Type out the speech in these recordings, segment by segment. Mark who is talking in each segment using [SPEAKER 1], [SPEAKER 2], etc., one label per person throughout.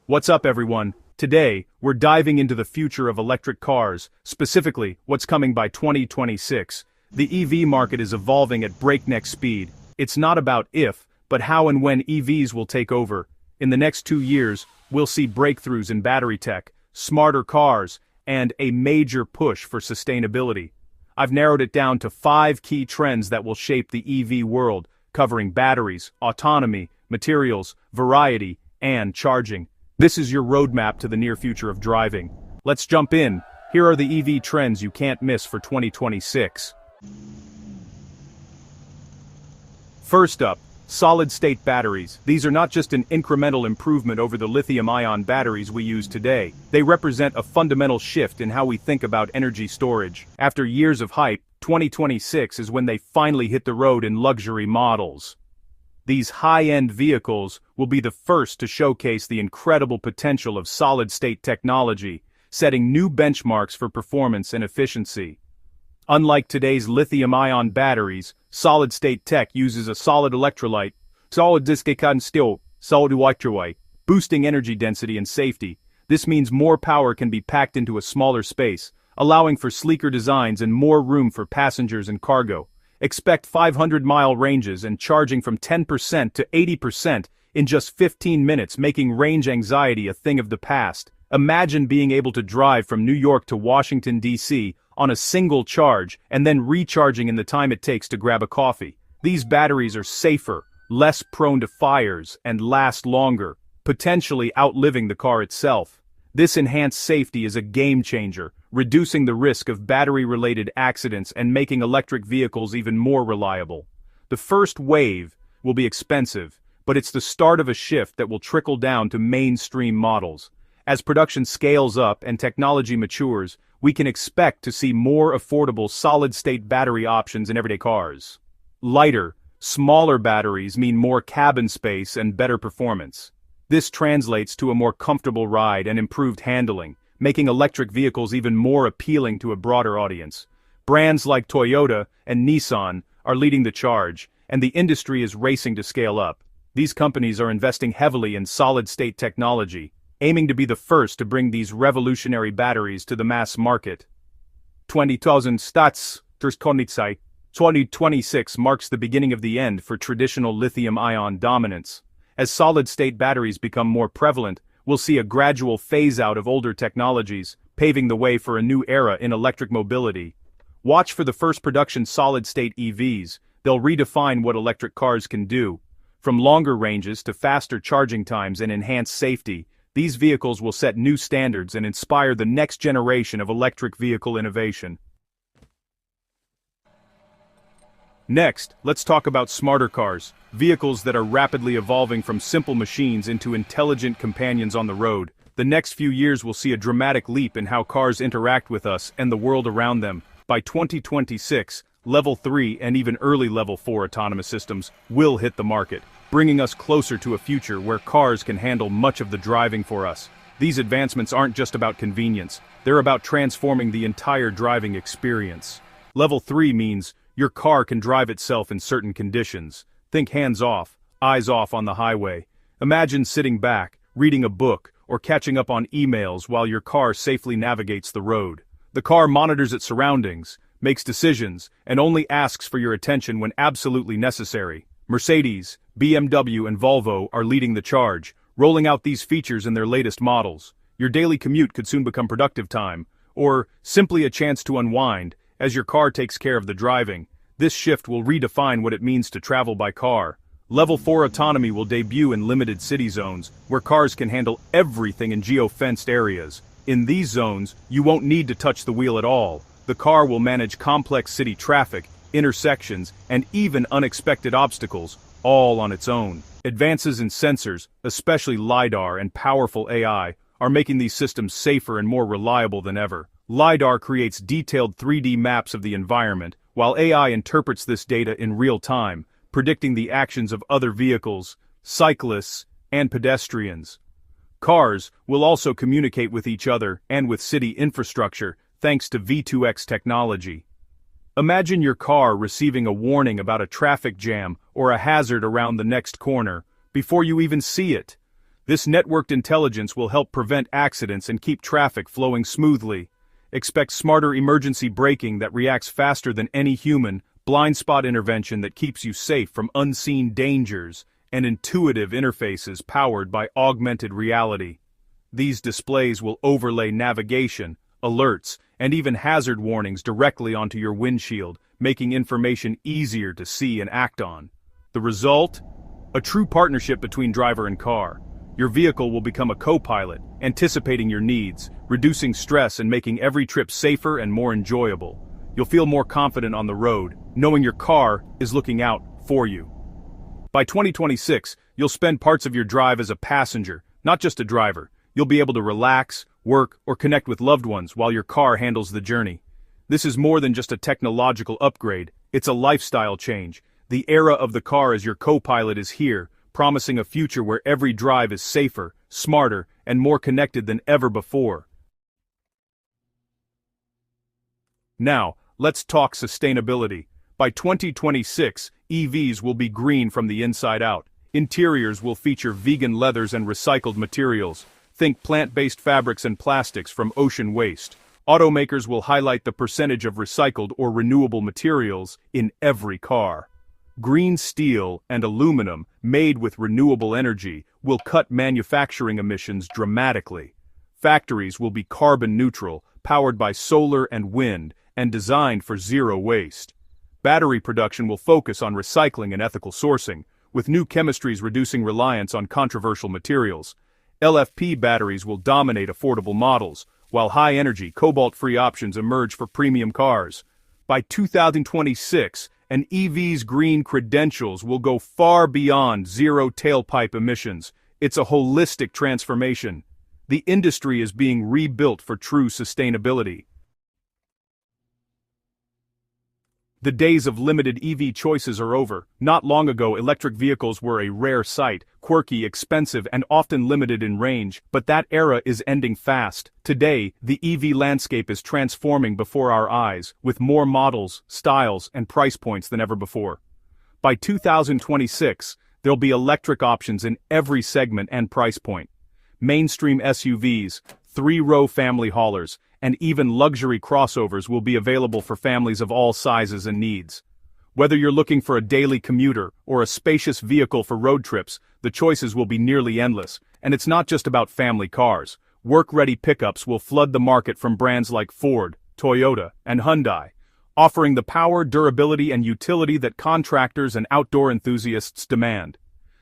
[SPEAKER 1] What's up, everyone? Today, we're diving into the future of electric cars, specifically what's coming by 2026. The EV market is evolving at breakneck speed. It's not about if, but how and when EVs will take over. In the next 2 years, we'll see breakthroughs in battery tech, smarter cars, and a major push for sustainability. I've narrowed it down to 5 key trends that will shape the EV world, covering batteries, autonomy, materials, variety, and charging. This is your roadmap to the near future of driving. Let's jump in. Here are the EV trends you can't miss for 2026. First up, solid-state batteries. These are not just an incremental improvement over the lithium-ion batteries we use today. They represent a fundamental shift in how we think about energy storage. After years of hype, 2026 is when they finally hit the road in luxury models. These high-end vehicles will be the first to showcase the incredible potential of solid-state technology, setting new benchmarks for performance and efficiency. Unlike today's lithium-ion batteries, solid-state tech uses a solid electrolyte, solid electrolyte, boosting energy density and safety. This means more power can be packed into a smaller space, allowing for sleeker designs and more room for passengers and cargo. Expect 500-mile ranges and charging from 10% to 80% in just 15 minutes, making range anxiety a thing of the past. Imagine being able to drive from New York to Washington, D.C. on a single charge and then recharging in the time it takes to grab a coffee. These batteries are safer, less prone to fires, and last longer, potentially outliving the car itself. This enhanced safety is a game-changer, reducing the risk of battery-related accidents and making electric vehicles even more reliable. The first wave will be expensive, but it's the start of a shift that will trickle down to mainstream models. As production scales up and technology matures, we can expect to see more affordable solid-state battery options in everyday cars. Lighter, smaller batteries mean more cabin space and better performance. This translates to a more comfortable ride and improved handling, making electric vehicles even more appealing to a broader audience. Brands like Toyota and Nissan are leading the charge, and the industry is racing to scale up. These companies are investing heavily in solid-state technology, aiming to be the first to bring these revolutionary batteries to the mass market. 2026 marks the beginning of the end for traditional lithium-ion dominance. As solid-state batteries become more prevalent, we'll see a gradual phase-out of older technologies, paving the way for a new era in electric mobility. Watch for the first production solid-state EVs. They'll redefine what electric cars can do. From longer ranges to faster charging times and enhanced safety, these vehicles will set new standards and inspire the next generation of electric vehicle innovation. Next, let's talk about smarter cars, vehicles that are rapidly evolving from simple machines into intelligent companions on the road. The next few years will see a dramatic leap in how cars interact with us and the world around them. By 2026, Level 3 and even early Level 4 autonomous systems will hit the market, bringing us closer to a future where cars can handle much of the driving for us. These advancements aren't just about convenience, they're about transforming the entire driving experience. Level 3 means your car can drive itself in certain conditions. Think hands-off, eyes-off on the highway. Imagine sitting back, reading a book, or catching up on emails while your car safely navigates the road. The car monitors its surroundings, makes decisions, and only asks for your attention when absolutely necessary. Mercedes, BMW, and Volvo are leading the charge, rolling out these features in their latest models. Your daily commute could soon become productive time, or simply a chance to unwind, as your car takes care of the driving. This shift will redefine what it means to travel by car. Level 4 autonomy will debut in limited city zones, where cars can handle everything in geo-fenced areas. In these zones, you won't need to touch the wheel at all. The car will manage complex city traffic, intersections, and even unexpected obstacles, all on its own. Advances in sensors, especially LiDAR and powerful AI, are making these systems safer and more reliable than ever. LiDAR creates detailed 3D maps of the environment, while AI interprets this data in real time, predicting the actions of other vehicles, cyclists, and pedestrians. Cars will also communicate with each other and with city infrastructure, thanks to V2X technology. Imagine your car receiving a warning about a traffic jam or a hazard around the next corner, before you even see it. This networked intelligence will help prevent accidents and keep traffic flowing smoothly. Expect smarter emergency braking that reacts faster than any human, blind spot intervention that keeps you safe from unseen dangers, and intuitive interfaces powered by augmented reality. These displays will overlay navigation, alerts, and even hazard warnings directly onto your windshield, making information easier to see and act on. The result? A true partnership between driver and car. Your vehicle will become a co-pilot, anticipating your needs, reducing stress and making every trip safer and more enjoyable. You'll feel more confident on the road, knowing your car is looking out for you. By 2026, you'll spend parts of your drive as a passenger, not just a driver. You'll be able to relax, work, or connect with loved ones while your car handles the journey. This is more than just a technological upgrade, it's a lifestyle change. The era of the car as your co-pilot is here, promising a future where every drive is safer, smarter, and more connected than ever before. Now, let's talk sustainability. By 2026, EVs will be green from the inside out. Interiors will feature vegan leathers and recycled materials. Think plant-based fabrics and plastics from ocean waste. Automakers will highlight the percentage of recycled or renewable materials in every car. Green steel and aluminum, made with renewable energy, will cut manufacturing emissions dramatically. Factories will be carbon neutral, powered by solar and wind, and designed for zero waste. Battery production will focus on recycling and ethical sourcing, with new chemistries reducing reliance on controversial materials. LFP batteries will dominate affordable models, while high-energy, cobalt-free options emerge for premium cars. By 2026, an EV's green credentials will go far beyond zero tailpipe emissions. It's a holistic transformation. The industry is being rebuilt for true sustainability. The days of limited EV choices are over. Not long ago, electric vehicles were a rare sight, quirky, expensive, and often limited in range, but that era is ending fast. Today, the EV landscape is transforming before our eyes, with more models, styles, and price points than ever before. By 2026, there'll be electric options in every segment and price point. Mainstream SUVs, three-row family haulers, and even luxury crossovers will be available for families of all sizes and needs. Whether you're looking for a daily commuter or a spacious vehicle for road trips, the choices will be nearly endless. And it's not just about family cars. Work-ready pickups will flood the market from brands like Ford, Toyota, and Hyundai, offering the power, durability, and utility that contractors and outdoor enthusiasts demand.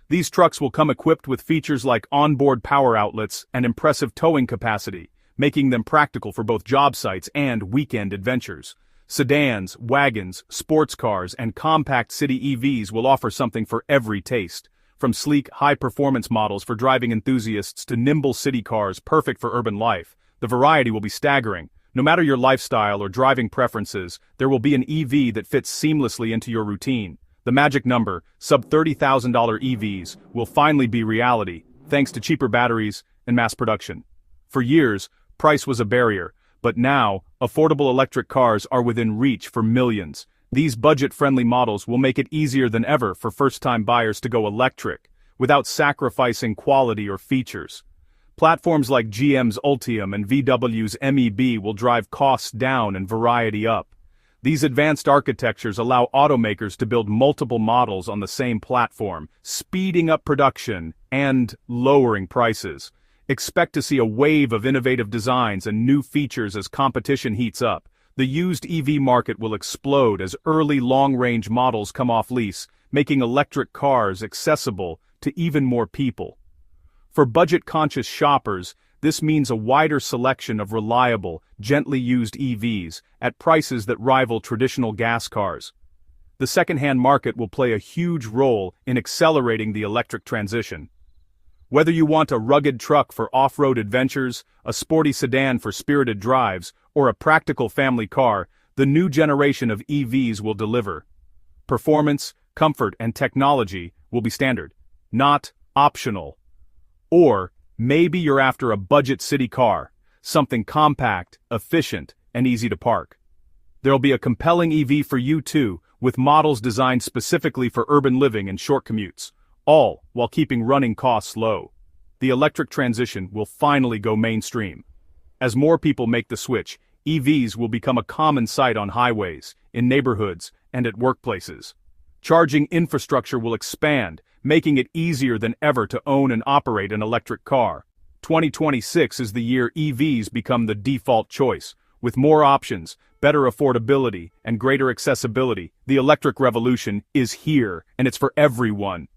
[SPEAKER 1] These trucks will come equipped with features like onboard power outlets and impressive towing capacity, making them practical for both job sites and weekend adventures. Sedans, wagons, sports cars, and compact city EVs will offer something for every taste. From sleek, high-performance models for driving enthusiasts to nimble city cars perfect for urban life, the variety will be staggering. No matter your lifestyle or driving preferences, there will be an EV that fits seamlessly into your routine. The magic number, sub-$30,000 EVs, will finally be reality, thanks to cheaper batteries and mass production. For years, price was a barrier, but now, affordable electric cars are within reach for millions. These budget-friendly models will make it easier than ever for first-time buyers to go electric, without sacrificing quality or features. Platforms like GM's Ultium and VW's MEB will drive costs down and variety up. These advanced architectures allow automakers to build multiple models on the same platform, speeding up production and lowering prices. Expect to see a wave of innovative designs and new features as competition heats up. The used EV market will explode as early long-range models come off lease, making electric cars accessible to even more people. For budget-conscious shoppers, this means a wider selection of reliable, gently used EVs at prices that rival traditional gas cars. The second-hand market will play a huge role in accelerating the electric transition. Whether you want a rugged truck for off-road adventures, a sporty sedan for spirited drives, or a practical family car, the new generation of EVs will deliver. Performance, comfort, and technology will be standard, not optional. Or, maybe you're after a budget city car, something compact, efficient, and easy to park. There'll be a compelling EV for you too, with models designed specifically for urban living and short commutes, all while keeping running costs low. the electric transition will finally go mainstream. As more people make the switch, EVs will become a common sight on highways, in neighborhoods, and at workplaces. Charging infrastructure will expand, making it easier than ever to own and operate an electric car. 2026 is the year EVs become the default choice. With more options, better affordability, and greater accessibility, the electric revolution is here, and it's for everyone.